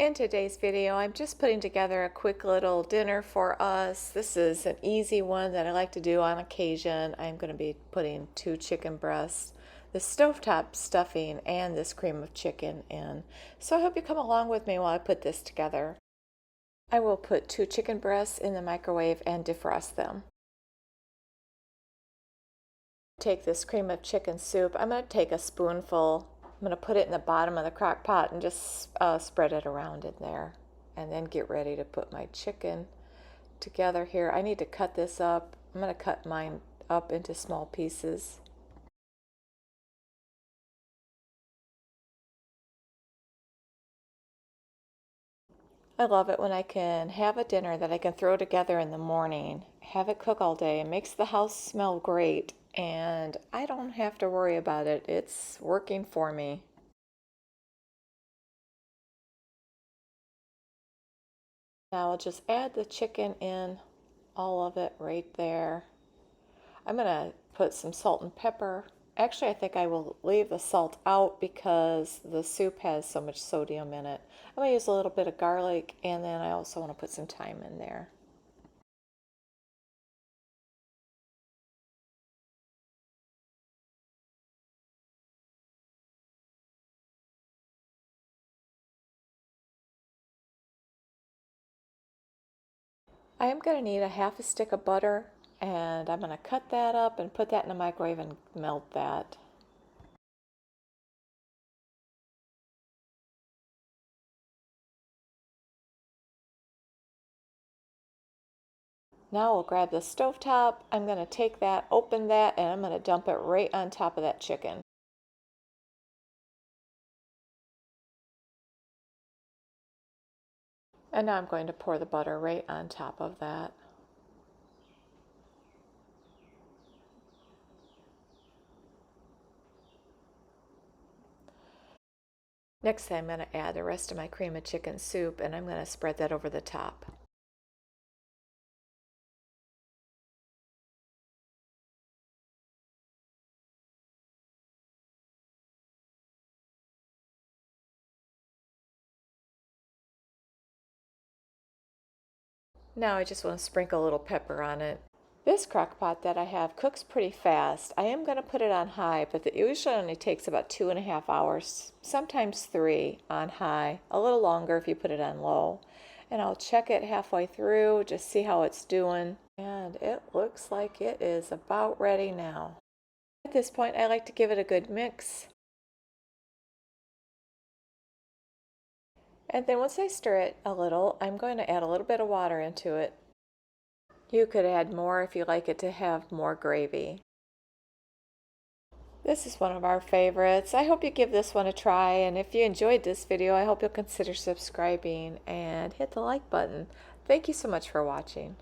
In today's video, I'm just putting together a quick little dinner for us. This is an easy one that I like to do on occasion. I'm going to be putting 2 chicken breasts, the stovetop stuffing, and this cream of chicken in. So I hope you come along with me while I put this together. I will put 2 chicken breasts in the microwave and defrost them. Take this cream of chicken soup. I'm going to take a spoonful. I'm going to put it in the bottom of the crock pot and just spread it around in there. And then get ready to put my chicken together here. I need to cut this up. I'm going to cut mine up into small pieces. I love it when I can have a dinner that I can throw together in the morning, have it cook all day. It makes the house smell great, and I don't have to worry about it. It's working for me. Now I'll just add the chicken in, all of it right there. I'm going to put some salt and pepper. Actually, I think I will leave the salt out because the soup has so much sodium in it. I'm going to use a little bit of garlic, and then I also want to put some thyme in there. I am going to need a half a stick of butter, and I'm going to cut that up and put that in the microwave and melt that. Now we'll grab the stovetop. I'm going to take that, open that, and I'm going to dump it right on top of that chicken. And now I'm going to pour the butter right on top of that. Next, I'm going to add the rest of my cream of chicken soup, and I'm going to spread that over the top. Now I just want to sprinkle a little pepper on it. This crock pot that I have cooks pretty fast. I am going to put it on high, but it usually only takes about 2.5 hours, sometimes 3 on high, a little longer if you put it on low. And I'll check it halfway through, just see how it's doing. And it looks like it is about ready now. At this point, I like to give it a good mix. And then once I stir it a little, I'm going to add a little bit of water into it. You could add more if you like it to have more gravy. This is one of our favorites. I hope you give this one a try, and if you enjoyed this video, I hope you'll consider subscribing and hit the like button. Thank you so much for watching.